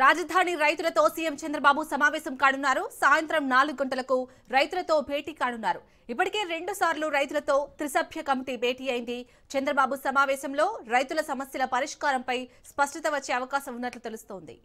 రాజధాని రైతులతో సీఎం చంద్రబాబు సమావేశం కానున్నారు. సాయంత్రం 4 గంటలకు రైతులతో భేటీ కానున్నారు. ఇప్పటికే 2 సార్లు రైతులతో త్రిసభ్య కమిటీ భేటీ అయింది. చంద్రబాబు సమావేశంలో రైతుల సమస్యల పరిష్కారంపై స్పష్టత వచ్చే అవకాశం ఉన్నట్లు తెలుస్తోంది.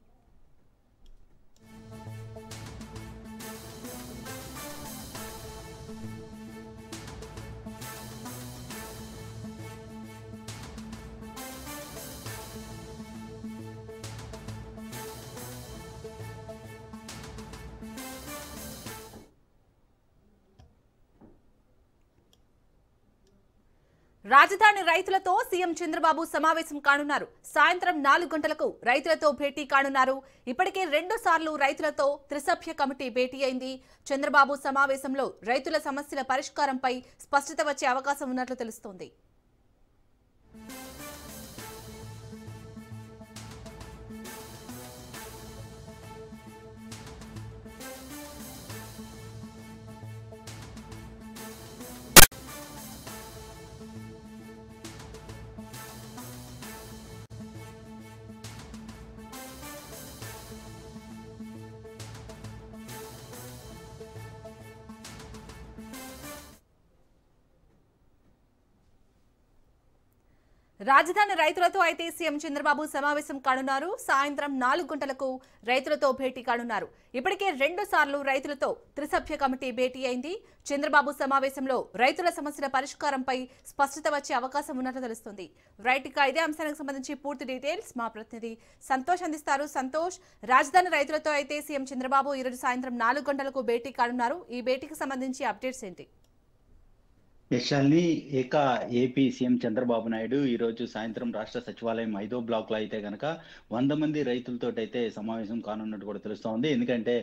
రాజధాని రైతులతో సీఎం చంద్రబాబు సమావేశం కానున్నారు. సాయంత్రం 4 గంటలకు రైతులతో భేటీ కానున్నారు. ఇప్పటికే 2 సార్లు రైతులతో త్రిసభ్య కమిటీ భేటీ అయింది. చంద్రబాబు సమావేశంలో రైతుల సమస్యల పరిష్కారంపై స్పష్టత వచ్చే అవకాశం ఉన్నట్లు తెలుస్తోంది. రాజధాని రైతులతో అయితే సీఎం చంద్రబాబు సమావేశం కానున్నారు. సాయంత్రం 4 గంటలకు రైతులతో భేటీ కానున్నారు. ఇప్పటికే 2 సార్లు రైతులతో త్రిసభ్య కమిటీ భేటీ అయింది. చంద్రబాబు సమావేశంలో రైతుల సమస్యల పరిష్కారంపై స్పష్టత వచ్చే అవకాశం ఉన్నట్లు తెలుస్తుంది. రైట్, ఇక ఇదే అంశానికి సంబంధించి పూర్తి డీటెయిల్స్ మా ప్రతినిధి సంతోష్ అందిస్తారు. సంతోష్, రాజధాని రైతులతో అయితే సీఎం చంద్రబాబు ఈరోజు సాయంత్రం 4 గంటలకు భేటీ కానున్నారు. ఈ భేటీకి సంబంధించి అప్డేట్స్ ఏంటి? యశాల్ని ఏపీ సీఎం చంద్రబాబు నాయుడు ఈ రోజు సాయంత్రం రాష్ట్ర సచివాలయం 5వ బ్లాక్ లో అయితే గనక 100 మంది రైతులతో అయితే సమావేశం కానున్నట్టు కూడా తెలుస్తోంది. ఎందుకంటే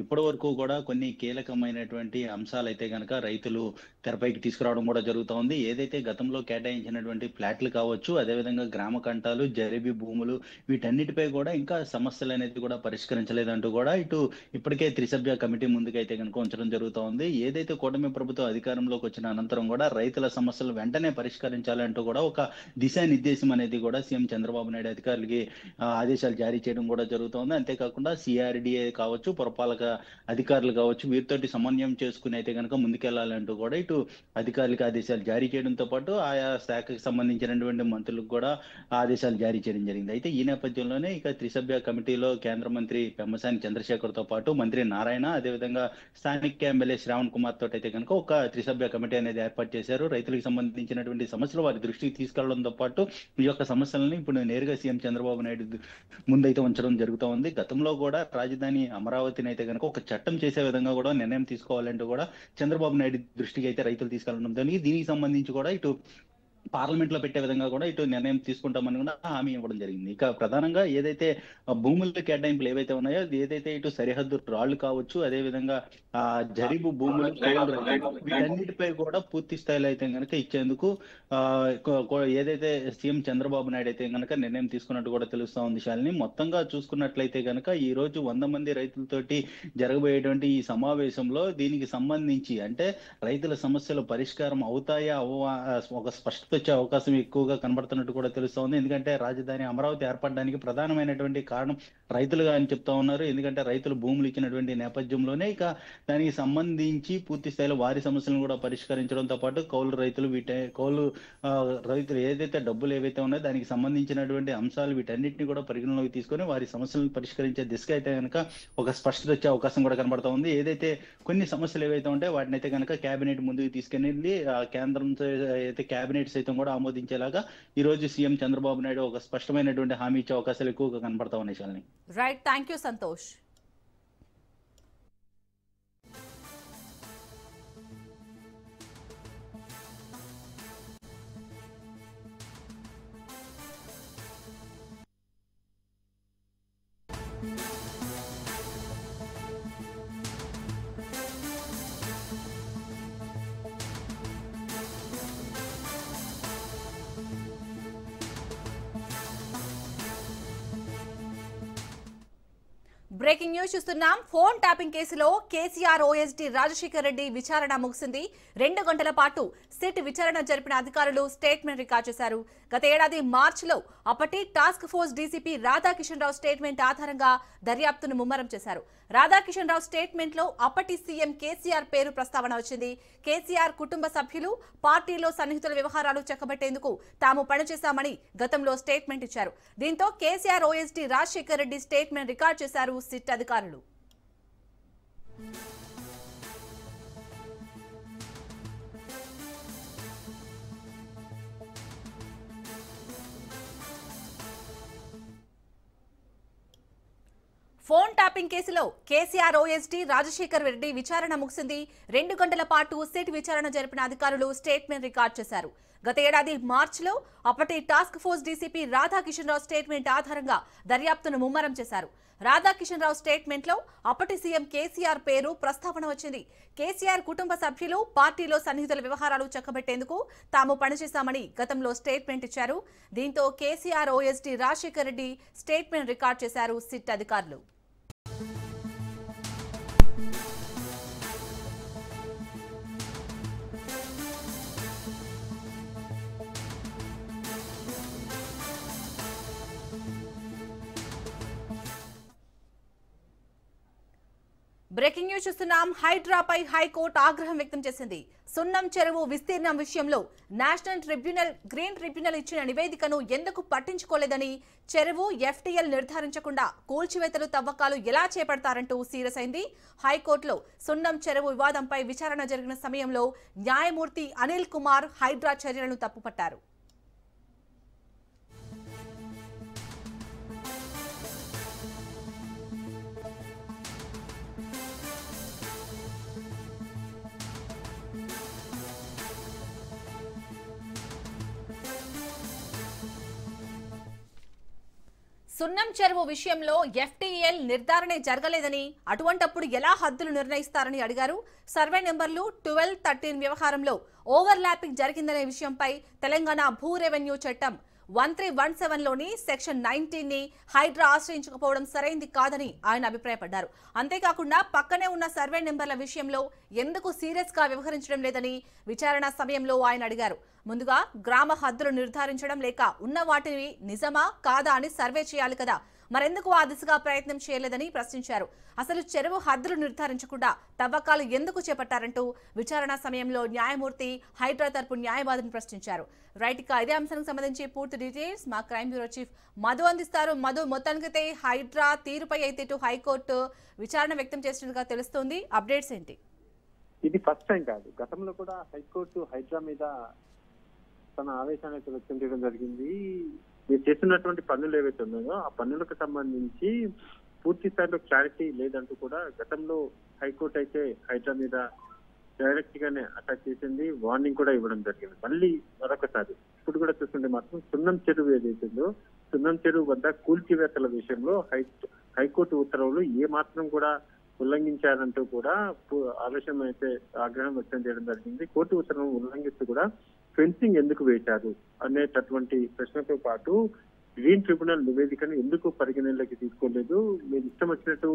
ఇప్పటి వరకు కూడా కొన్ని కీలకమైనటువంటి అంశాలు అయితే గనక రైతులు తెరపైకి తీసుకురావడం కూడా జరుగుతోంది. ఏదైతే గతంలో కేటాయించినటువంటి ఫ్లాట్లు కావచ్చు, అదేవిధంగా గ్రామ కంటాలు, జరీబీ భూములు, వీటన్నిటిపై కూడా ఇంకా సమస్యలు అనేది కూడా పరిష్కరించలేదంటూ కూడా ఇటు ఇప్పటికే త్రిసభ్య కమిటీ ముందుకైతే కనుక ఉంచడం జరుగుతోంది. ఏదైతే కూటమి ప్రభుత్వం అధికారంలోకి వచ్చిన అనంతరం కూడా రైతుల సమస్యలు వెంటనే పరిష్కరించాలంటూ కూడా ఒక దిశానిర్దేశం అనేది కూడా సీఎం చంద్రబాబు నాయుడు అధికారులకి ఆదేశాలు జారీ చేయడం కూడా జరుగుతోంది. అంతేకాకుండా సిఆర్డిఏ కావచ్చు, పురపాలక అధికారులు కావచ్చు, వీరితోటి సమన్వయం చేసుకుని అయితే కనుక ముందుకెళ్లాలంటూ కూడా ఇటు అధికారులకు ఆదేశాలు జారీ చేయడంతో పాటు ఆయా శాఖకు సంబంధించినటువంటి మంత్రులకు కూడా ఆదేశాలు జారీ చేయడం జరిగింది. అయితే ఈ నేపథ్యంలోనే ఇక త్రిసభ్య కమిటీలో కేంద్ర మంత్రి పెమ్మసాని చంద్రశేఖర్ తో పాటు మంత్రి నారాయణ, అదేవిధంగా స్థానిక ఎమ్మెల్యే శ్రావణ్ కుమార్ తోటి అయితే కనుక ఒక త్రిసభ్య కమిటీ అనేది ఏర్పాటు చేశారు. రైతులకు సంబంధించినటువంటి సమస్యలు వారి దృష్టికి తీసుకెళ్లడంతో పాటు ఈ యొక్క సమస్యలను ఇప్పుడు నేరుగా సీఎం చంద్రబాబు నాయుడు ముందైతే ఉంచడం జరుగుతూ ఉంది. గతంలో కూడా రాజధాని అమరావతిని అయితే కనుక ఒక చట్టం చేసే విధంగా కూడా నిర్ణయం తీసుకోవాలంటూ కూడా చంద్రబాబు నాయుడు దృష్టికి అయితే రైతులు తీసుకెళ్లడం జరిగింది. దీనికి సంబంధించి కూడా ఇటు పార్లమెంట్ లో పెట్టే విధంగా కూడా ఇటు నిర్ణయం తీసుకుంటామని కూడా హామీ ఇవ్వడం జరిగింది. ఇక ప్రధానంగా ఏదైతే భూముల కేటాయింపులు ఏవైతే ఉన్నాయో, ఏదైతే ఇటు సరిహద్దు రాళ్లు కావచ్చు, అదే విధంగా జరీబు భూములు, వీటన్నిటిపై కూడా పూర్తి స్థాయిలో అయితే కనుక ఇచ్చేందుకు ఏదైతే సీఎం చంద్రబాబు నాయుడు అయితే కనుక నిర్ణయం తీసుకున్నట్టు కూడా తెలుస్తా ఉంది. శాలిని, మొత్తంగా చూసుకున్నట్లయితే కనుక ఈ రోజు 100 మంది రైతులతోటి జరగబోయేటువంటి ఈ సమావేశంలో దీనికి సంబంధించి అంటే రైతుల సమస్యలు పరిష్కారం అవుతాయా ఒక స్పష్టత వచ్చే అవకాశం ఎక్కువగా కనబడుతున్నట్టు కూడా తెలుస్తోంది. ఎందుకంటే రాజధాని అమరావతి ఏర్పడడానికి ప్రధానమైనటువంటి కారణం రైతులుగా అని చెప్తా ఉన్నారు. ఎందుకంటే రైతులు భూములు ఇచ్చినటువంటి నేపథ్యంలోనే ఇక దానికి సంబంధించి పూర్తి స్థాయిలో వారి సమస్యలను కూడా పరిష్కరించడంతో పాటు కౌలు రైతులు రైతులు ఏదైతే డబ్బులు ఏవైతే ఉన్నాయో దానికి సంబంధించినటువంటి అంశాలు వీటన్నిటిని కూడా పరిగణలోకి తీసుకొని వారి సమస్యలను పరిష్కరించే దిశగా అయితే కనుక ఒక స్పష్టత వచ్చే అవకాశం కూడా కనబడతా ఉంది. ఏదైతే కొన్ని సమస్యలు ఏవైతే ఉంటాయో వాటిని అయితే కనుక కేబినెట్ ముందుకు తీసుకెళ్ళి కేంద్రం అయితే కేబినెట్ సైతం కూడా ఆమోదించేలాగా ఈ రోజు సీఎం చంద్రబాబు నాయుడు ఒక స్పష్టమైనటువంటి హామీ ఇచ్చే అవకాశాలు ఎక్కువగా కనబడతా ఉన్నాయి. Shalini, right, thank you Santosh. Breaking news చూస్తున్నాం. ఫోన్ ట్యాపింగ్ కేసులో కేసీఆర్ ఓఎస్డీ రాజశేఖర్ రెడ్డి విచారణ ముగిసింది. 2 గంటల పాటు సిట్ విచారణ జరిపిన అధికారులు స్టేట్మెంట్ రికార్డ్ చేశారు. గత ఏడాది మార్చిలో అప్పటి టాస్క్ ఫోర్స్ డీసీపీ రాధాకిషన్ రావు స్టేట్మెంట్ ఆధారంగా దర్యాప్తును ముమ్మరం చేశారు. రాధాకిషన్ రావు స్టేట్మెంట్ లో అప్పటి సీఎం కేసీఆర్ పేరు ప్రస్తావన వచ్చింది. కేసీఆర్ కుటుంబ సభ్యులు, పార్టీలో సన్నిహితుల వ్యవహారాలు చక్కబెట్టేందుకు తాము పనిచేశామని గతంలో స్టేట్మెంట్ ఇచ్చారు. దీంతో KCR OSD Rajasekhar Reddy statement record చేశారు సిట్ అధికారులు. ఫోన్ ట్యాపింగ్ కేసులో కేసీఆర్ ఓఎస్డీ రాజశేఖర్ రెడ్డి విచారణ ముగిసింది. 2 గంటల పాటు సిట్ విచారణ జరిపిన అధికారులు స్టేట్మెంట్ రికార్డ్ చేశారు. గత ఏడాది మార్చిలో అప్పటి టాస్క్ ఫోర్స్ డీసీపీ రాధాకిషన్ రావు స్టేట్మెంట్ ఆధారంగా దర్యాప్తును ముమ్మరం చేశారు. రాధాకిషన్ రావు స్టేట్మెంట్ లో అప్పటి సీఎం కేసీఆర్ పేరు ప్రస్తావన వచ్చింది. కేసీఆర్ కుటుంబ సభ్యులు, పార్టీలో సన్నిహితుల వ్యవహారాలు చక్కబెట్టేందుకు తాము పనిచేశామని గతంలో స్టేట్మెంట్ ఇచ్చారు. దీంతో KCR OSD Rajasekhar Reddy statement record చేశారు సిట్ అధికారులు. బ్రేకింగ్ న్యూస్ చూస్తున్నాం. హైడ్రాపై హైకోర్టు ఆగ్రహం వ్యక్తం చేసింది. సున్నం చెరువు విస్తీర్ణం విషయంలో నేషనల్ ట్రిబ్యునల్, గ్రీన్ ట్రిబ్యునల్ ఇచ్చిన నివేదికను ఎందుకు పట్టించుకోలేదని, చెరువు ఎఫ్టీఎల్ నిర్ధారించకుండా కూల్చివేతలు, తవ్వకాలు ఎలా చేపడతారంటూ సీరియస్ అయింది. హైకోర్టులో సున్నం చెరువు వివాదంపై విచారణ జరిగిన సమయంలో న్యాయమూర్తి అనిల్ కుమార్ హైడ్రా చర్యలను తప్పుపట్టారు. సున్నం చెరువు విషయంలో ఎఫ్టీఎల్ నిర్ధారణ జరగలేదని, అటువంటప్పుడు ఎలా హద్దులు నిర్ణయిస్తారని అడిగారు. సర్వే నెంబర్లు 12, 13 వ్యవహారంలో ఓవర్లాపింగ్ జరిగిందనే విషయంపై తెలంగాణ భూ రెవెన్యూ చట్టం 1317లోని సెక్షన్ 19 ని హైడ్రా ఆశ్రయించకపోవడం సరైంది కాదని ఆయన అభిప్రాయపడ్డారు. అంతేకాకుండా పక్కనే ఉన్న సర్వే నెంబర్ల విషయంలో ఎందుకు సీరియస్ గా వ్యవహరించడం లేదని విచారణ సమయంలో ఆయన అడిగారు. ముందుగా గ్రామ హద్దులు నిర్ధారించడం లేక ఉన్న వాటిని నిజమా కాదా అని సర్వే చేయాలి కదా, మరెందుకు ఆ దిశగా ప్రయత్నం చేయలేదని ప్రశ్నించారు. అసలు చెరువు హద్దులు నిర్ధారించకుండా తవ్వకాలు ఎందుకు చేపట్టారంటూ విచారణ సమయంలో న్యాయమూర్తి హైడ్రా తరపు న్యాయవాదిని ప్రశ్నించారు. రైట్, ఇక ఇదే అంశానికి సంబంధించి పూర్తి డీటెయిల్స్ మా క్రైమ్ బ్యూరో చీఫ్ మధు అందిస్తారు. మధు, మొత్తానికైతే హైడ్రా తీరుపై అయితే ఇటు హైకోర్టు విచారణ వ్యక్తం చేసినట్టుగా తెలుస్తోంది. అప్డేట్స్ ఏంటి? ఇది ఫస్ట్ టైం కాదు, గతంలో కూడా హైకోర్టు హైడ్రా మీద తన ఆవేశాన్ని వ్యక్తం చేయడం జరిగింది. మీరు చేస్తున్నటువంటి పన్నులు ఏవైతే ఉన్నాయో ఆ పన్నులకు సంబంధించి పూర్తి స్థాయిలో క్లారిటీ లేదంటూ కూడా గతంలో హైకోర్టు అయితే హైడ్రా మీద డైరెక్ట్ గానే అటాక్ చేసింది, వార్నింగ్ కూడా ఇవ్వడం జరిగింది. మళ్ళీ మరొకసారి ఇప్పుడు కూడా చూస్తుంటే మాత్రం సున్నం చెరువు ఏదైతుందో సున్నం చెరువు వద్ద కూల్చివేతల విషయంలో హైకోర్టు ఉత్తర్వులు ఏ మాత్రం కూడా ఉల్లంఘించారంటూ కూడా ఆవేశం అయితే ఆగ్రహం వ్యక్తం చేయడం జరిగింది. కోర్టు ఉత్తర్వులను ఉల్లంఘిస్తూ కూడా ఫెన్సింగ్ ఎందుకు వేశారు అనేటటువంటి ప్రశ్నతో పాటు గ్రీన్ ట్రిబ్యునల్ నివేదికను ఎందుకు పరిగణనలోకి తీసుకోలేదు, మీరు ఇష్టం వచ్చినట్టు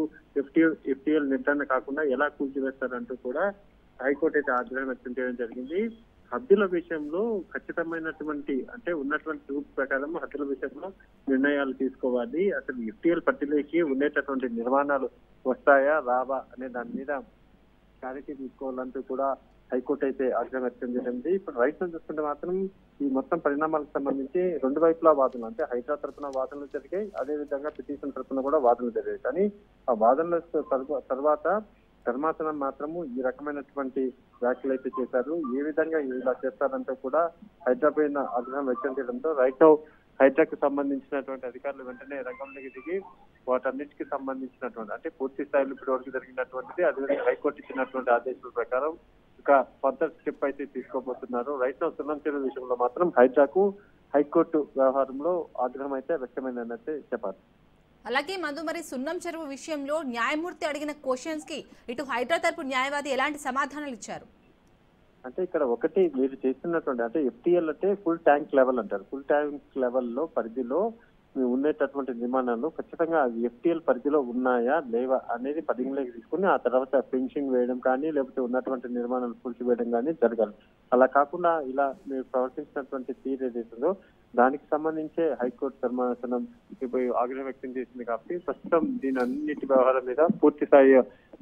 ఎఫ్టీఎల్ నిర్ధారణ కాకుండా ఎలా కూల్చివేస్తారంటూ కూడా హైకోర్టు అయితే ఆగ్రహం వ్యక్తం చేయడం జరిగింది. హద్దుల విషయంలో ఖచ్చితమైనటువంటి అంటే ఉన్నటువంటి రూల్స్ ప్రకారం హద్దుల విషయంలో నిర్ణయాలు తీసుకోవాలి. అసలు ఎఫ్టీఎల్ పరిధిలోకి ఉండేటటువంటి నిర్మాణాలు వస్తాయా రావా అనే దాని మీద క్లారిటీ తీసుకోవాలంటూ కూడా హైకోర్టు అయితే ఆగ్రహం వ్యక్తం చేసింది. ఇప్పుడు రైట్ చూస్తుంటే మాత్రం ఈ మొత్తం పరిణామాలకు సంబంధించి రెండు వైపులా వాదనలు, అంటే హైడ్రా తరఫున వాదనలు జరిగాయి, అదే విధంగా పిటిషన్ తరఫున కూడా వాదనలు జరిగాయి. కానీ ఆ వాదనల తర్వాత ధర్మాసనం మాత్రము ఈ రకమైనటువంటి వ్యాఖ్యలు అయితే చేశారు. ఏ విధంగా ఇలా చేస్తారంటూ కూడా హైడ్రా పైన ఆగ్రహం వ్యక్తం చేయడంతో హైడ్రాకి సంబంధించినటువంటి అధికారులు వెంటనే రంగంలోకి దిగి వాటన్నిటికీ సంబంధించినటువంటి అంటే పూర్తి స్థాయిలో ఇప్పటివరకు జరిగినటువంటిది అదేవిధంగా హైకోర్టు ఇచ్చినటువంటి ఆదేశాల ప్రకారం ఒక ఫర్దర్ స్టెప్ అయితే తీసుకోబోతున్నారు. రైట్ నౌ సున్నం చెరువు విషయంలో మాత్రం హైకోర్టు వ్యవహారంలో ఆగ్రహం అయితే వ్యక్తమైందన్నట్టే చెప్పాలి. అలాగే మధు, మరి సున్నం చెరువు విషయంలో న్యాయమూర్తి అడిగిన క్వశ్చన్స్ కి ఇటు హైడ్రా తరపు న్యాయవాది ఎలాంటి సమాధానాలు ఇచ్చారు? అంటే ఇక్కడ ఒకటి మీరు చేస్తున్నటువంటి అంటే ఎఫ్టీఎల్ అంటే ఫుల్ ట్యాంక్ లెవెల్ అంటారు. ఫుల్ ట్యాంక్ లెవెల్లో పరిధిలో ఉండేటటువంటి నిర్మాణాలు ఖచ్చితంగా ఎఫ్టీఎల్ పరిధిలో ఉన్నాయా లేవా అనేది పరిగణలోకి తీసుకుని ఆ తర్వాత ఫెన్సింగ్ వేయడం కానీ లేకపోతే ఉన్నటువంటి నిర్మాణాలు కూల్చివేయడం కానీ జరగాలి. అలా కాకుండా ఇలా మీరు ప్రవర్తించినటువంటి తీరు ఏదైతుందో దానికి సంబంధించే హైకోర్టు ధర్మాసనం ఆగ్రహం వ్యక్తం చేసింది కాబట్టి ప్రస్తుతం దీని అన్నిటి వ్యవహారం మీద పూర్తి స్థాయి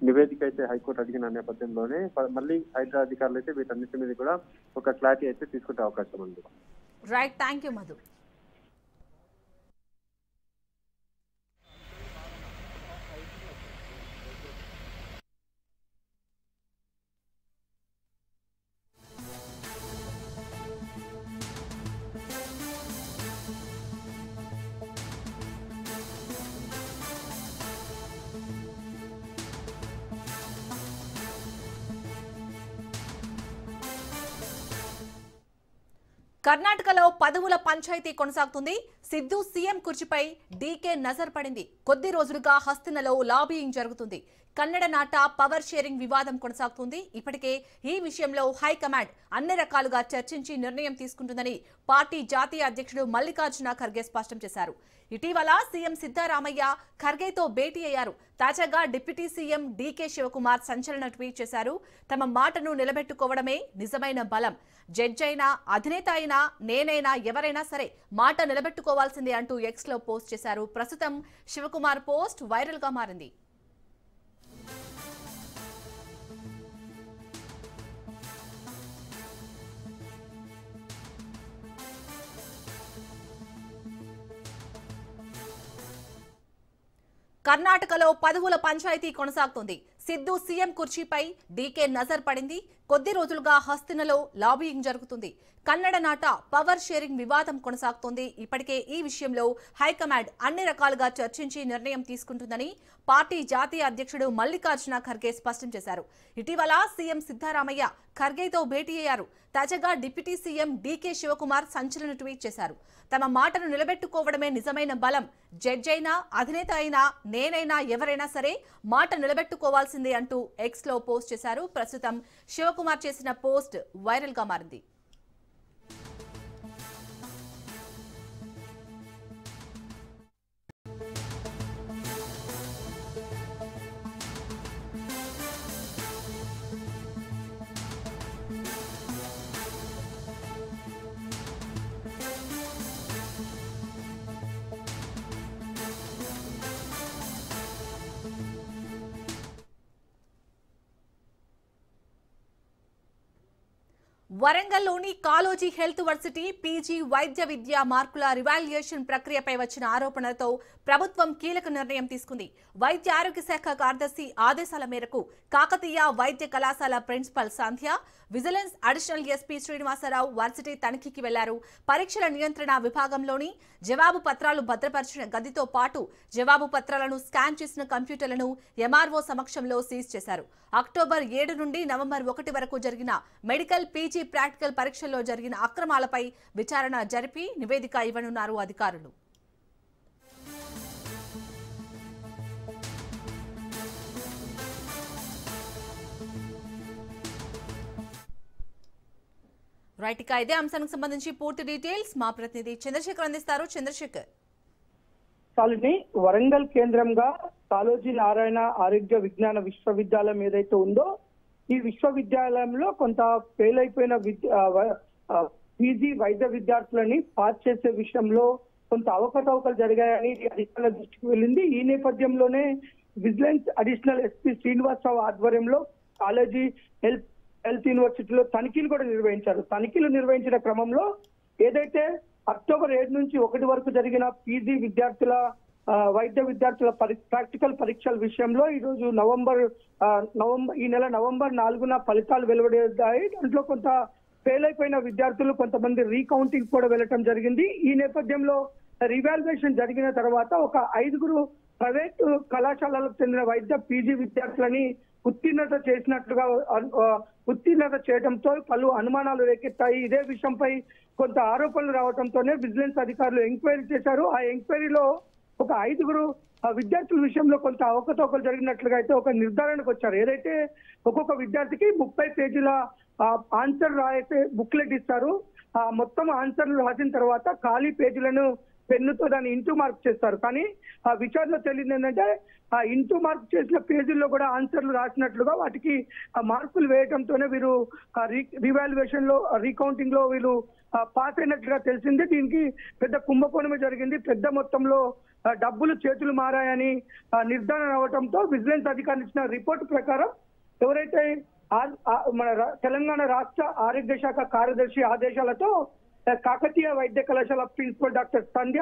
నివేదిక అయితే హైకోర్టు అడిగిన నేపథ్యంలోనే మళ్ళీ హైడ్రా అధికారులు అయితే వీటన్నిటి మీద కూడా ఒక క్లారిటీ అయితే తీసుకునే అవకాశం ఉంది. Right, thank you Madhu. కర్ణాటకలో పదవుల పంచాయతీ కొనసాగుతుంది. సిద్ధు సీఎం కుర్చీపై డీకే నజర్ పడింది. కొద్ది రోజులుగా హస్తినలో లాబియింగ్ జరుగుతుంది. కన్నడ నాట పవర్ షేరింగ్ వివాదం కొనసాగుతుంది. ఇప్పటికే ఈ విషయంలో హైకమాండ్ అన్ని రకాలుగా చర్చించి నిర్ణయం తీసుకుంటుందని పార్టీ జాతీయ అధ్యక్షుడు మల్లికార్జున ఖర్గే స్పష్టం చేశారు. ఇటీవల సీఎం సిద్ధరామయ్య ఖర్గేతో భేటీ అయ్యారు. తాజాగా డిప్యూటీ సీఎం డీకే శివకుమార్ సంచలన ట్వీట్ చేశారు. తమ మాటను నిలబెట్టుకోవడమే నిజమైన బలం. జడ్జి అయినా, అధినేత అయినా, నేనైనా, ఎవరైనా సరే మాట నిలబెట్టుకోవాల్సిందే అంటూ ఎక్స్ లో పోస్ట్ చేశారు. ప్రస్తుతం శివకుమార్ పోస్ట్ వైరల్ గా మారింది. కర్ణాటకలో పదవుల పంచాయతీ కొనసాగుతుంది. సిద్ధు సీఎం కుర్చీపై డీకే నజర్ పడింది. కొద్ది రోజులుగా హస్తినలో లాబియింగ్ జరుగుతుంది. కన్నడ నాట పవర్ షేరింగ్ వివాదం కొనసాగుతోంది. ఇప్పటికే ఈ విషయంలో హైకమాండ్ అన్ని రకాలుగా చర్చించి నిర్ణయం తీసుకుంటుందని పార్టీ జాతీయ అధ్యక్షుడు మల్లికార్జున ఖర్గే స్పష్టం చేశారు. ఇటీవల సీఎం సిద్ధరామయ్య ఖర్గేతో భేటీ అయ్యారు. తాజాగా డిప్యూటీ సీఎం డీకే శివకుమార్ సంచలన ట్వీట్ చేశారు. తమ మాటను నిలబెట్టుకోవడమే నిజమైన బలం. జడ్జి అయినా, అధినేత అయినా, నేనైనా, ఎవరైనా సరే మాట నిలబెట్టుకోవాల్సిందే అంటూ ఎక్స్ లో పోస్ట్ చేశారు. ప్రస్తుతం శివకుమార్ చేసిన పోస్ట్ వైరల్ గా మారింది. వరంగల్లోని కాలోజీ హెల్త్ వర్సిటీ పీజీ వైద్య విద్యా మార్కుల రివాల్యుయేషన్ ప్రక్రియపై వచ్చిన ఆరోపణలతో ప్రభుత్వం కీలక నిర్ణయం తీసుకుంది. వైద్య ఆరోగ్య శాఖ కార్యదర్శి ఆదేశాల మేరకు కాకతీయ వైద్య కళాశాల principal Sandhya, vigilance additional SP Srinivasarao varsity తనిఖీకి వెళ్లారు. పరీక్షల నియంత్రణ విభాగంలోని జవాబు పత్రాలు భద్రపరిచిన గదితో పాటు జవాబు పత్రాలను స్కాన్ చేసిన కంప్యూటర్లను ఎంఆర్ఓ సమక్షంలో సీజ్ చేశారు. అక్టోబర్ 7 నుండి నవంబర్ 1 వరకు జరిగిన మెడికల్ పీజీ ప్రాక్టికల్ పరీక్షల్లో జరిగిన అక్రమాలపై విచారణ జరిపి నివేదిక ఇవ్వనున్నారు అధికారులు. రైట్, ఇక ఇదే అంశానికి సంబంధించి పూర్తి డీటెయిల్స్ మా ప్రతినిధి చంద్రశేఖర్ అందిస్తారు. చంద్రశేఖర్. కాలనీ వరంగల్ కేంద్రంగా కాళోజీ నారాయణ ఆరోగ్య విజ్ఞాన విశ్వవిద్యాలయం ఏదైతే ఉందో ఈ విశ్వవిద్యాలయంలో కొంత ఫెయిల్ అయిపోయిన పీజీ వైద్య విద్యార్థులని పాస్ చేసే విషయంలో కొంత అవకతవకలు జరిగాయని అధికారుల దృష్టికి వెళ్ళింది. ఈ నేపథ్యంలోనే విజిలెన్స్ అడిషనల్ ఎస్పీ శ్రీనివాసరావు ఆధ్వర్యంలో కాళోజీ హెల్త్ యూనివర్సిటీలో తనిఖీలు కూడా నిర్వహించారు. తనిఖీలు నిర్వహించిన క్రమంలో ఏదైతే అక్టోబర్ 7 నుంచి 1 వరకు జరిగిన పీజీ విద్యార్థుల వైద్య విద్యార్థుల ప్రాక్టికల్ పరీక్షల విషయంలో ఈ రోజు ఈ నెల నవంబర్ 4న ఫలితాలు వెలువడేదాయి. దాంట్లో కొంత ఫెయిల్ అయిపోయిన విద్యార్థులు కొంతమంది రీకౌంటింగ్ కూడా వెళ్ళటం జరిగింది. ఈ నేపథ్యంలో రివాల్యుయేషన్ జరిగిన తర్వాత ఒక 5 ప్రైవేట్ కళాశాలలకు చెందిన వైద్య పీజీ విద్యార్థులని ఉత్తీర్ణత చేయడంతో పలు అనుమానాలు రేకెత్తాయి. ఇదే విషయంపై కొంత ఆరోపణలు రావడంతోనే విజిలెన్స్ అధికారులు ఎంక్వైరీ చేశారు. ఆ ఎంక్వైరీలో ఒక 5 విద్యార్థుల విషయంలో కొంత అవకతవకలు జరిగినట్లుగా అయితే ఒక నిర్ధారణకు వచ్చారు. ఏదైతే ఒక్కొక్క విద్యార్థికి 30 పేజీల ఆన్సర్ రాసే బుక్లెట్ ఇస్తారు. మొత్తం ఆన్సర్లు రాసిన తర్వాత ఖాళీ పేజీలను పెన్నుతో దాన్ని ఇంటూ మార్క్ చేస్తారు. కానీ ఆ విచారణలో తెలియదు ఏంటంటే ఆ ఇంటూ మార్క్ చేసిన పేజీల్లో కూడా ఆన్సర్లు రాసినట్లుగా వాటికి ఆ మార్కులు వేయడంతోనే వీరు రీవాల్యుయేషన్ లో రీకౌంటింగ్ లో వీళ్ళు పాస్ అయినట్లుగా తెలిసింది. దీనికి పెద్ద కుంభకోణమే జరిగింది. పెద్ద మొత్తంలో డబ్బులు చేతులు మారాయని నిర్ధారణ అవడంతో విజిలెన్స్ అధికారులు ఇచ్చిన రిపోర్టు ప్రకారం ఎవరైతే మన తెలంగాణ రాష్ట్ర ఆరోగ్య శాఖ కార్యదర్శి ఆదేశాలతో కాకతీయ వైద్య కళాశాల ప్రిన్సిపల్ డాక్టర్ సంధ్య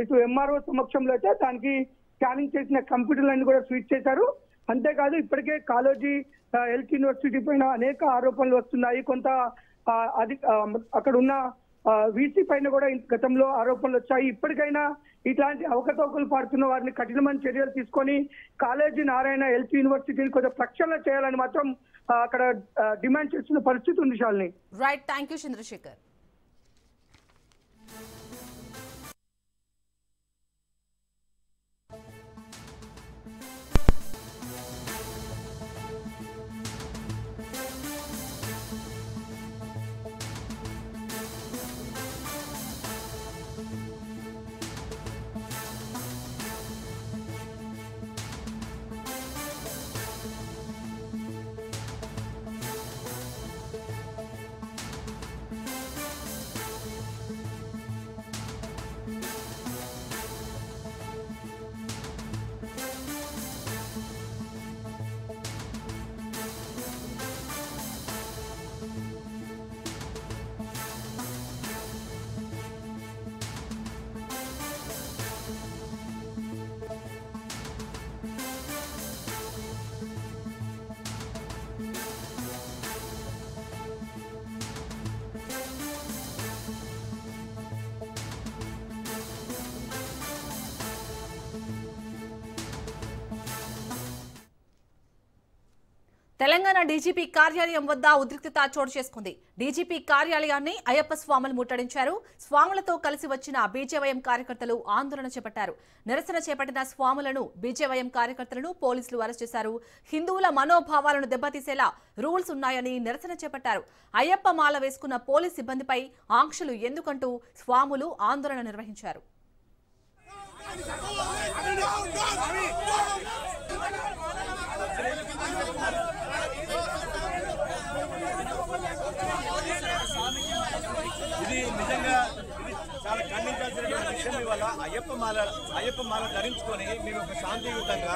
ఇటు ఎంఆర్ఓ సమక్షంలో అయితే దానికి స్కానింగ్ చేసిన కంప్యూటర్లన్నీ కూడా స్వీట్ చేశారు. అంతేకాదు ఇప్పటికే కాలేజీ హెల్త్ యూనివర్సిటీ పైన అనేక ఆరోపణలు వస్తున్నాయి. కొంత అక్కడ ఉన్న వీసీ పైన కూడా గతంలో ఆరోపణలు వచ్చాయి. ఇప్పటికైనా ఇట్లాంటి అవకతవకలు పాడుతున్న వారిని కఠినమైన చర్యలు తీసుకొని కాలేజీ నారాయణ హెల్త్ యూనివర్సిటీని కొంచెం ప్రక్షాళన చేయాలని మాత్రం అక్కడ డిమాండ్ చేస్తున్న పరిస్థితి ఉంది. Shalini. Right, thank you Chandrashekar. Telangana DGP కార్యాలయం వద్ద ఉద్రిక్తత చోటు చేసుకుంది. డీజీపీ కార్యాలయాన్ని అయ్యప్ప స్వాములు ముట్టడించారు. స్వాములతో కలిసి వచ్చిన బీజేవైఎం కార్యకర్తలు ఆందోళన చేపట్టారు. నిరసన చేపట్టిన స్వాములను బీజేవైఎం కార్యకర్తలను పోలీసులు అరెస్ట్ చేశారు. హిందువుల మనోభావాలను దెబ్బతీసేలా రూల్స్ ఉన్నాయని నిరసన చేపట్టారు. అయ్యప్ప మాల వేసుకున్న పోలీస్ సిబ్బందిపై ఆంక్షలు ఎందుకంటూ స్వాములు ఆందోళన నిర్వహించారు. ఇది నిజంగా చాలా ఖండించాల్సిన విషయం. ఇవాళ అయ్యప్ప మాల ధరించుకొని మేము ఒక శాంతియుతంగా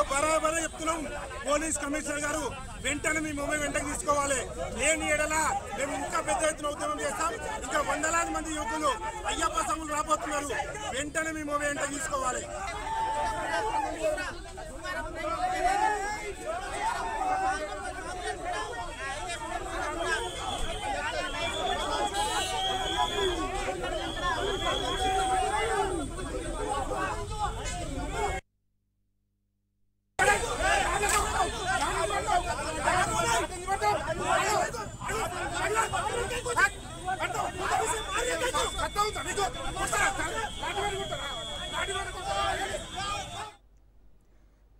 బరాబరే చెప్తున్నాం. పోలీస్ కమిషనర్ గారు వెంటనే మీ మొబైల్ వెంటనే తీసుకోవాలి. లేని ఎడలా మేము ఇంకా పెద్ద ఎత్తున ఉద్యమం చేస్తాం. ఇంకా వందలాది మంది యువకులు అయ్యప్ప స్వాములు రాబోతున్నారు. వెంటనే మీ మొబైల్ వెంటనే తీసుకోవాలి.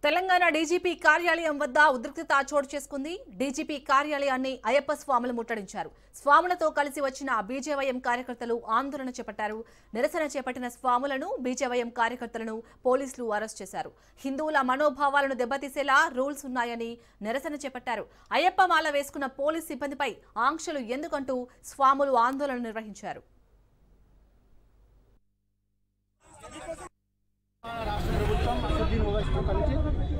తెలంగాణ డీజీపీ కార్యాలయం వద్ద ఉద్రిక్తత చోటు చేసుకుంది. డీజీపీ కార్యాలయాన్ని అయ్యప్ప స్వాములు ముట్టడించారు. స్వాములతో కలిసి వచ్చిన బీజేవైఎం కార్యకర్తలు ఆందోళన చేపట్టారు. నిరసన చేపట్టిన స్వాములను బీజేవైఎం కార్యకర్తలను పోలీసులు అరెస్ట్ చేశారు. హిందువుల మనోభావాలను దెబ్బతీసేలా రూల్స్ ఉన్నాయని నిరసన చేపట్టారు. అయ్యప్ప మాల వేసుకున్న పోలీస్ సిబ్బందిపై ఆంక్షలు ఎందుకంటూ స్వాములు ఆందోళన నిర్వహించారు. రాష్ట్ర ప్రభుత్వం అసదుద్దీన్ ఓవైసీతో కలిసి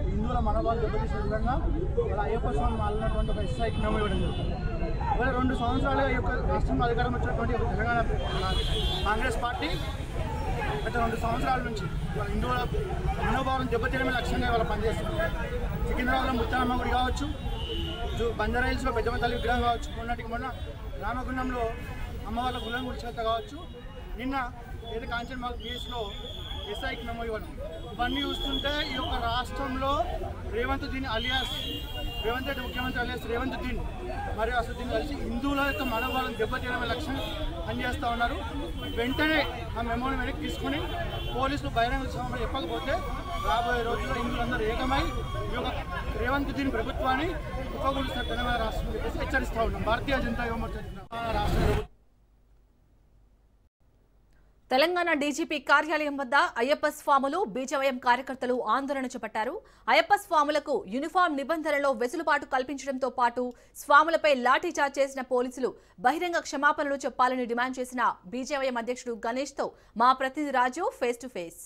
హిందువుల మనోభావాలు దెబ్బతీసే విధంగా వాళ్ళ అయ్యప్ప స్వామి మాలినటువంటి ఒక ఎస్ఐకి మెమో ఇవ్వడం జరుగుతుంది. ఇవాళ 2 సంవత్సరాలుగా ఈ యొక్క రాష్ట్రంలో అధికారం వచ్చినటువంటి తెలంగాణ కాంగ్రెస్ పార్టీ గత 2 సంవత్సరాల నుంచి వాళ్ళ హిందువుల మనోభావాలను దెబ్బతీయడమే లక్ష్యంగా వాళ్ళ పనిచేస్తున్నారు. సికింద్రాబాద్లో ముత్తానమ్మ గుడి కావచ్చు, బంజారాహిల్స్లో పెద్దమ్మ తల్లి విగ్రహం కావచ్చు, మొన్న రామగుండంలో అమ్మవాళ్ళ గుళ్ళం గుడిచేత కావచ్చు, నిన్న ఏదో కాంచన్మాల్ కేసులో ఎస్ఐకి మెమో ఇవ్వడం. ఇవన్నీ చూస్తుంటే ఈ యొక్క రాష్ట్రంలో రేవంత్ రెడ్డి ముఖ్యమంత్రి అలియాస్ రేవంత్ దీన్ మరియు అసదుద్దీన్ కలిసి హిందువుల యొక్క మనోభావాలను దెబ్బతీయడమే లక్ష్యం పనిచేస్తూ ఉన్నారు. వెంటనే ఆ మెమోని వెనక్కి తీసుకుని పోలీసులు బహిరంగ సమావేశం చెప్పకపోతే రాబోయే రోజుల్లో హిందువులందరూ ఏకమై ఈ యొక్క రేవంత్ రెడ్డి ప్రభుత్వాన్ని కుప్పగొలుస్తారు తెలంగాణ రాష్ట్రం చెప్పేసి హెచ్చరిస్తూ ఉన్నాం. భారతీయ జనతా యువ మోర్చా రాష్ట్ర ప్రభుత్వం తెలంగాణ డీజీపీ కార్యాలయం వద్ద అయ్యప్ప స్వాములు బీజేవైఎం కార్యకర్తలు ఆందోళన చేపట్టారు. అయ్యప్ప స్వాములకు యూనిఫామ్ నిబంధనలలో వెసులుబాటు కల్పించడంతో పాటు స్వాములపై లాఠీచార్జ్ చేసిన పోలీసులు బహిరంగ క్షమాపణలు చెప్పాలని డిమాండ్ చేసిన బీజేవైఎం అధ్యక్షుడు గణేష్ తో మా ప్రతినిధి రాజు ఫేస్ టు ఫేస్.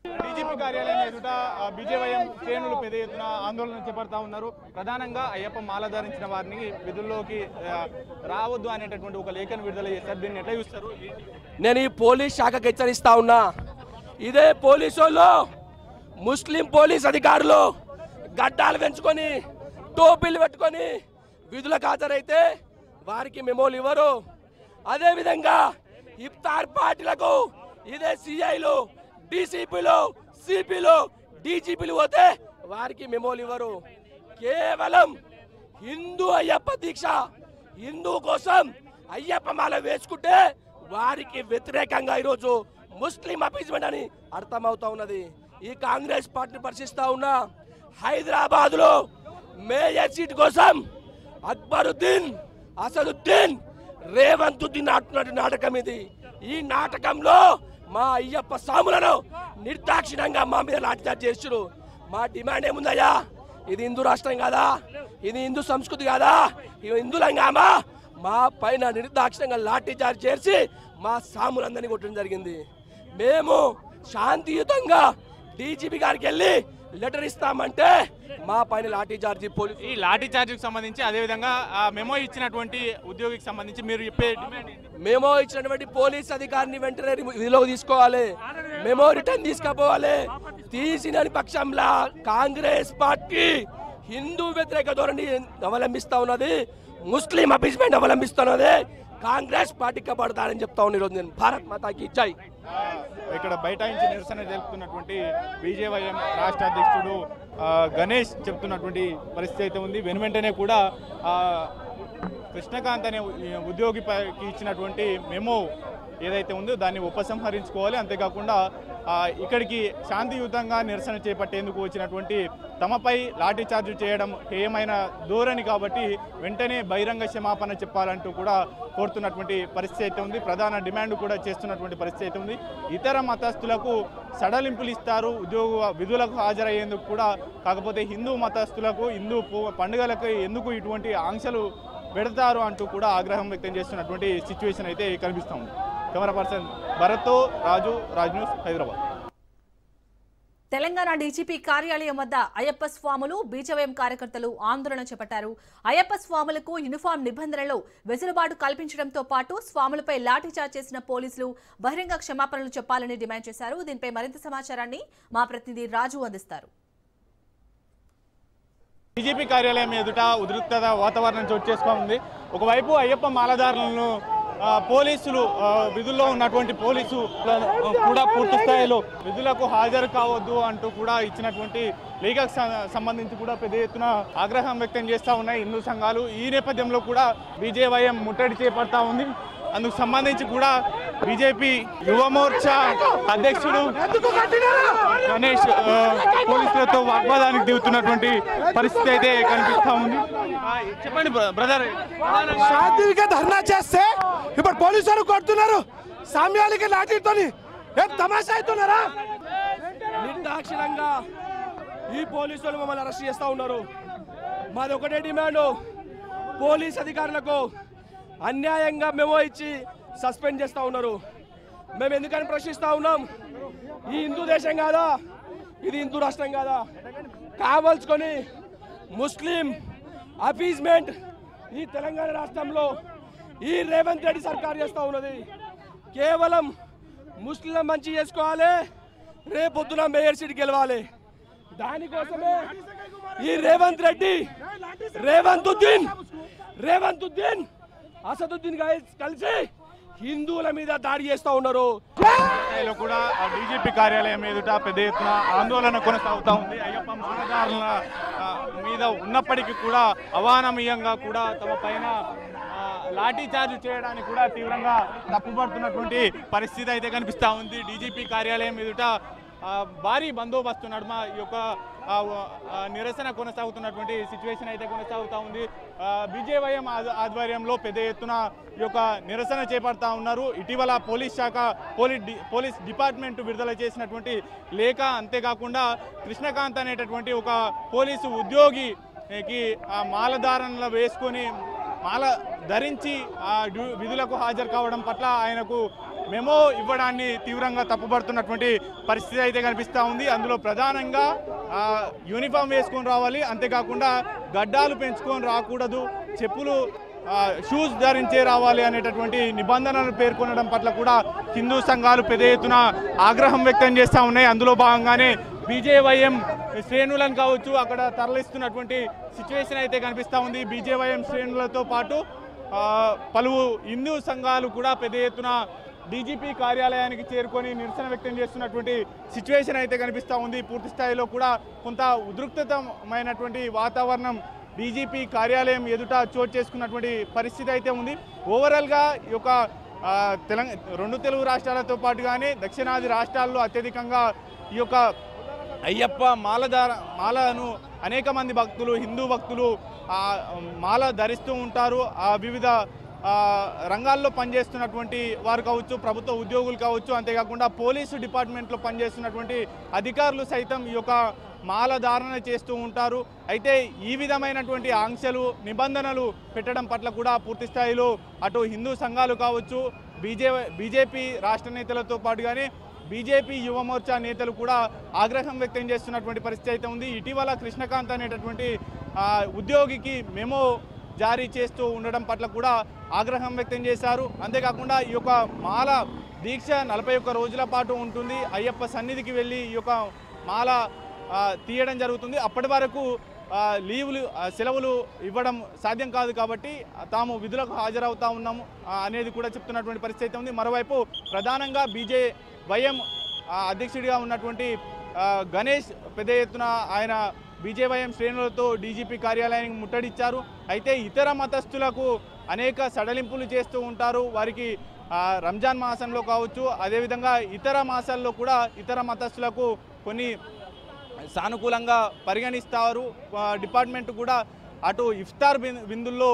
డీజీపీ కార్యాలయం ఎదుట బీజేవైఎం శ్రేణులు పెద్ద ఎత్తున ఆందోళన చేపడతా ఉన్నారు. ప్రధానంగా అయ్యప్ప మాల ధరించిన వారిని విధుల్లోకి రావద్దు అనేటటువంటి ఒక లేఖను విడుదల చేశారు. దీన్ని ఎట్లా చూస్తారు? నేను ఈ పోలీస్ శాఖకు హెచ్చరిస్తా ఉన్నా. ఇదే పోలీసు వాళ్ళు ముస్లిం పోలీస్ అధికారులు గడ్డాలు పెంచుకొని టోపీలు పెట్టుకొని విధులకు హాజరైతే వారికి మెమోలు ఇవ్వరు. అదేవిధంగా ఇఫ్తార్ పార్టీలకు ఇదే సిఐలు డీసీపీలు సిపిలు డీజీపీలు పోతే వారికి మెమోలు ఇవ్వరు. కేవలం హిందూ అయ్యప్ప దీక్ష హిందూ కోసం అయ్యప్ప మాల వేసుకుంటే వారికి వ్యతిరేకంగా ఈరోజు ముస్లిం అపీజ్మెంట్ అని అర్థమవుతా ఉన్నది. ఈ కాంగ్రెస్ పార్టీని పరిశీలిస్తా ఉన్నా. హైదరాబాద్ లో మేయర్ సీట్ కోసం అక్బరుద్దీన్ అసదుద్దీన్ రేవంతుద్దీన్ ఆడుతున్నట్టు నాటకం ఇది. ఈ నాటకంలో మా అయ్యప్ప స్వాములను నిర్దాక్షిణ్యంగా మా మీద లాఠీచార్జ్ చేస్తున్నారు. మా డిమాండ్ ఏముందయ్యా? ఇది హిందూ రాష్ట్రం కాదా? ఇది హిందూ సంస్కృతి కాదా? ఇది హిందులంగామా? మా పైన నిర్దాక్షిణ్యంగా లాఠీచార్జ్ చేసి మా స్వాములందరినీ కొట్టడం జరిగింది. మేము శాంతియుతంగా డీజీపీ గారికి వెళ్ళి లెటర్ ఇస్తామంటే మా పైన లాఠీచార్జీ పోలీసు. ఈ లాఠీచార్జ్కి సంబంధించి అదేవిధంగా మెమో ఇచ్చినటువంటి ఉద్యోగికి సంబంధించి మీరు చెప్పే డిమాండ్? మెమో ఇచ్చినటువంటి పోలీస్ అధికారిని వెంటనే విధిలోకి తీసుకోవాలి. మెమో రిటర్న్ తీసుకుపోవాలి. తీసిన పక్షంలో కాంగ్రెస్ పార్టీ హిందూ వ్యతిరేక ధోరణి అవలంబిస్తా ఉన్నది, ముస్లిం అపీజ్మెంట్ అవలంబిస్తున్నది. కాంగ్రెస్ పార్టీ కబడతారని చెప్తా ఉన్నా. ఈరోజు నేను భారత్ మాతాకి ఇచ్చాయి. ఇక్కడ బైఠాయించి నిరసన తెలుపుతున్నటువంటి బీజేవైఎం రాష్ట్ర అధ్యక్షుడు గణేష్ చెప్తున్నటువంటి పరిస్థితి అయితే ఉంది. వెనువెంటనే కూడా కృష్ణకాంత్ అనే ఉద్యోగికి ఇచ్చినటువంటి మెమో ఏదైతే ఉందో దాన్ని ఉపసంహరించుకోవాలి. అంతేకాకుండా ఇక్కడికి శాంతియుతంగా నిరసన చేపట్టేందుకు వచ్చినటువంటి తమపై లాఠీచార్జ్ చేయడం హేయమైన ధోరణి కాబట్టి వెంటనే బహిరంగ క్షమాపణ చెప్పాలంటూ కూడా కోరుతున్నటువంటి పరిస్థితి అయితే ఉంది. ప్రధాన డిమాండ్ కూడా చేస్తున్నటువంటి పరిస్థితి అయితే ఉంది. ఇతర మతస్థులకు సడలింపులు ఇస్తారు ఉద్యోగ విధులకు హాజరయ్యేందుకు కూడా, కాకపోతే హిందూ మతస్థులకు హిందూ పండుగలకు ఎందుకు ఇటువంటి ఆంక్షలు పెడతారు అంటూ కూడా ఆగ్రహం వ్యక్తం చేస్తున్నటువంటి సిచ్యువేషన్ అయితే కనిపిస్తూ ఉంది. కెమెరా పర్సన్ భరత్తో రాజు, రాజ్ న్యూస్, హైదరాబాద్. తెలంగాణ డీజీపీ కార్యాలయం వద్ద అయ్యప్ప స్వాములు బీజేవైఎం కార్యకర్తలు ఆందోళన చేపట్టారు. అయ్యప్ప స్వాములకు యూనిఫామ్ నిబంధనలలో వెసులుబాటు కల్పించడంతో పాటు స్వాములపై లాఠీచార్జ్ చేసిన పోలీసులు బహిరంగ క్షమాపణలు చెప్పాలని డిమాండ్ చేశారు. దీనిపై మరింత సమాచారాన్ని మా ప్రతినిధి రాజు అందిస్తారు. బీజేపీ కార్యాలయం ఎదుట ఉద్రిక్తత వాతావరణం చోటు చేసుకుంది. ఒకవైపు అయ్యప్ప మాలదారులను పోలీసులు విధుల్లో ఉన్నటువంటి పోలీసు కూడా పూర్తి స్థాయిలో విధులకు హాజరు కావద్దు అంటూ కూడా ఇచ్చినటువంటి లేఖకు సంబంధించి కూడా పెద్ద ఎత్తున ఆగ్రహం వ్యక్తం చేస్తూ ఉన్నాయి హిందూ సంఘాలు. ఈ నేపథ్యంలో కూడా బీజేవైఎం ముట్టడి చేపడతా ఉంది. అందుకు సంబంధించి కూడా బీజేపీ యువ మోర్చా అధ్యక్షుడు గణేష్ పోలీసులతో వాగ్వాదానికి దిగుతున్నటువంటి పరిస్థితి అయితే కనిపిస్తా ఉంది. చెప్పండి బ్రదర్, శాంతిగా ధర్నా చేస్తే ఇప్పుడు పోలీసులు కొడుతున్నారు, సామ్యాలకి లాఠీతో తమాషా అవుతున్నారా? నిర్దాక్షిణ్యంగా ఈ పోలీసులు మమ్మల్ని అరెస్ట్ చేస్తా ఉన్నారు. మాది ఒకటే డిమాండ్, పోలీస్ అధికారులకు అన్యాయంగా మెమో ఇచ్చి సస్పెండ్ చేస్తూ ఉన్నారు. మేము ఎందుకని ప్రశ్నిస్తూ ఉన్నాం? ఈ హిందూ దేశం కాదా? ఇది హిందూ రాష్ట్రం కాదా? కావాల్సుకొని ముస్లిం అపీజ్మెంట్ ఈ తెలంగాణ రాష్ట్రంలో ఈ రేవంత్ రెడ్డి సర్కార్ చేస్తూ ఉన్నది. కేవలం ముస్లింల మంచి చేసుకోవాలి, రేపొద్దున మేయర్ సీట్ గెలవాలి. దానికోసమే ఈ రేవంత్ రెడ్డి రేవంతుద్దీన్ అసదుద్దీన్ కలిసి హిందువుల మీద దాడి చేస్తూ ఉన్నారు. కూడా డీజీపీ కార్యాలయం ఎదుట పెద్ద ఎత్తున ఆందోళన కొనసాగుతూ ఉంది. అయ్యప్ప మాలదారుల మీద ఉన్నప్పటికీ కూడా అవానమీయంగా కూడా తమ పైన లాఠీచార్జ్ చేయడానికి కూడా తీవ్రంగా తప్పుపడుతున్నటువంటి పరిస్థితి అయితే కనిపిస్తూ ఉంది. డీజీపీ కార్యాలయం ఎదుట భారీ బందోబస్తు నడుమ ఈ యొక్క నిరసన కొనసాగుతున్నటువంటి సిచ్యువేషన్ అయితే కొనసాగుతూ ఉంది. బీజేవైఎం ఆధ్వర్యంలో పెద్ద ఎత్తున ఈ యొక్క నిరసన చేపడతా ఉన్నారు. ఇటీవల పోలీస్ శాఖ పోలీస్ డిపార్ట్మెంట్ విడుదల చేసినటువంటి లేఖ, అంతేకాకుండా కృష్ణకాంత్ అనేటటువంటి ఒక పోలీసు ఉద్యోగికి మాలధారణలు వేసుకొని మాల ధరించి విధులకు హాజరు కావడం పట్ల ఆయనకు మెమో ఇవ్వడాన్ని తీవ్రంగా తప్పుపడుతున్నటువంటి పరిస్థితి అయితే కనిపిస్తూ ఉంది. అందులో ప్రధానంగా యూనిఫామ్ వేసుకొని రావాలి, అంతేకాకుండా గడ్డాలు పెంచుకొని రాకూడదు, చెప్పులు షూస్ ధరించే రావాలి అనేటటువంటి నిబంధనలు పేర్కొనడం పట్ల కూడా హిందూ సంఘాలు పెద్ద ఎత్తున ఆగ్రహం వ్యక్తం చేస్తూ ఉన్నాయి. అందులో భాగంగానే బీజేవైఎం శ్రేణులను కావచ్చు అక్కడ తరలిస్తున్నటువంటి సిచ్యువేషన్ అయితే కనిపిస్తూ ఉంది. బీజేవైఎం శ్రేణులతో పాటు పలు హిందూ సంఘాలు కూడా పెద్ద ఎత్తున డీజీపీ కార్యాలయానికి చేరుకొని నిరసన వ్యక్తం చేస్తున్నటువంటి సిచ్యువేషన్ అయితే కనిపిస్తూ ఉంది. పూర్తి స్థాయిలో కూడా కొంత ఉద్రిక్తమైనటువంటి వాతావరణం డీజీపీ కార్యాలయం ఎదుట చోటు చేసుకున్నటువంటి పరిస్థితి అయితే ఉంది. ఓవరాల్గా ఈ యొక్క రెండు తెలుగు రాష్ట్రాలతో పాటుగానే దక్షిణాది రాష్ట్రాల్లో అత్యధికంగా ఈ యొక్క అయ్యప్ప మాలను అనేక మంది భక్తులు, హిందూ భక్తులు మాల ధరిస్తూ ఉంటారు. వివిధ రంగాల్లో పనిచేస్తున్నటువంటి వారు కావచ్చు, ప్రభుత్వ ఉద్యోగులు కావచ్చు, అంతేకాకుండా పోలీసు డిపార్ట్మెంట్లో పనిచేస్తున్నటువంటి అధికారులు సైతం ఈ యొక్క మాల ధారణ చేస్తూ ఉంటారు. అయితే ఈ విధమైనటువంటి ఆంక్షలు, నిబంధనలు పెట్టడం పట్ల కూడా పూర్తి స్థాయిలో అటు హిందూ సంఘాలు కావచ్చు, బీజేపీ రాష్ట్ర నేతలతో పాటుగానే బీజేపీ యువమోర్చా నేతలు కూడా ఆగ్రహం వ్యక్తం చేస్తున్నటువంటి పరిస్థితి అయితే ఉంది. ఇటీవల కృష్ణకాంత్ అనేటటువంటి ఉద్యోగికి మెమో జారీ చేస్తూ ఉండడం పట్ల కూడా ఆగ్రహం వ్యక్తం చేశారు. అంతేకాకుండా ఈ యొక్క మాల దీక్ష 41 రోజుల పాటు ఉంటుంది. అయ్యప్ప సన్నిధికి వెళ్ళి ఈ యొక్క మాల తీయడం జరుగుతుంది. అప్పటి వరకు సెలవులు ఇవ్వడం సాధ్యం కాదు కాబట్టి తాము విధులకు హాజరవుతా ఉన్నాము అనేది కూడా చెప్తున్నటువంటి పరిస్థితి అయితే ఉంది. మరోవైపు ప్రధానంగా బీజేవైఎం అధ్యక్షుడిగా ఉన్నటువంటి గణేష్ పెద్ద ఎత్తున ఆయన బీజేవైఎం శ్రేణులతో డీజీపీ కార్యాలయానికి ముట్టడిచ్చారు. అయితే ఇతర మతస్థులకు అనేక సడలింపులు చేస్తూ ఉంటారు. వారికి రంజాన్ మాసంలో కావచ్చు, అదేవిధంగా ఇతర మాసాల్లో కూడా ఇతర మతస్థులకు కొన్ని సానుకూలంగా పరిగణిస్తారు. డిపార్ట్మెంట్ కూడా అటు ఇఫ్తార్ విందుల్లో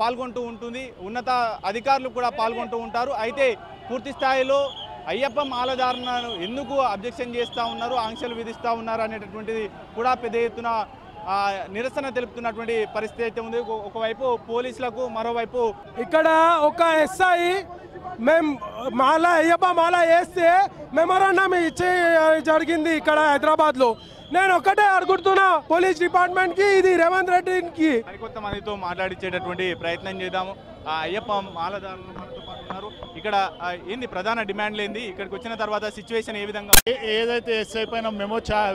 పాల్గొంటూ ఉంటుంది, ఉన్నత అధికారులు కూడా పాల్గొంటూ ఉంటారు. అయితే పూర్తి స్థాయిలో అయ్యప్ప మాలధారణను ఎందుకు అబ్జెక్షన్ చేస్తూ ఉన్నారు, ఆంక్షలు విధిస్తూ ఉన్నారు అనేటటువంటిది కూడా పెద్ద ఎత్తున నిరసన తెలుపుతున్నటువంటి పరిస్థితి అయితే ఉంది. ఒకవైపు పోలీసులకు, మరోవైపు ఇక్కడ ఒక ఎస్ఐ మేము అయ్యప్ప మాల వేస్తే మెమోరాండం ఇచ్చే జరిగింది ఇక్కడ హైదరాబాద్లో. నేను ఒక్కటే అడుగుతున్నా పోలీస్ డిపార్ట్మెంట్కి, ఇది రేవంత్ రెడ్డికి. మరికొంతమందితో మాట్లాడించేటటువంటి ప్రయత్నం చేద్దాము. అయ్యప్ప మాలధారులు మనతో పాటు ఉన్నారు. ఇక్కడ ఏంది ప్రధాన డిమాండ్లు ఏంది, ఇక్కడికి వచ్చిన తర్వాత సిచ్యువేషన్ ఏ విధంగా? ఏదైతే ఎస్ఐ పైన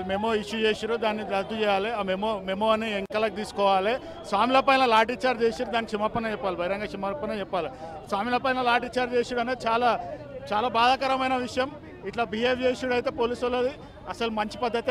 మెమో ఇష్యూ చేసిరో దాన్ని రద్దు చేయాలి. ఆ మెమో అని ఎంకలకు తీసుకోవాలి. స్వామిల పైన లాఠీ చార్జ్ చేసిరు, దానికి క్షమాపణ చెప్పాలి, బహిరంగ క్షమాపణ చెప్పాలి. స్వామిల పైన లాఠీ చార్జ్ చేసుడు అనేది చాలా చాలా బాధాకరమైన విషయం. ఇట్లా బిహేవ్ చేసుడు అయితే పోలీసు వాళ్ళది అసలు మంచి పద్ధతి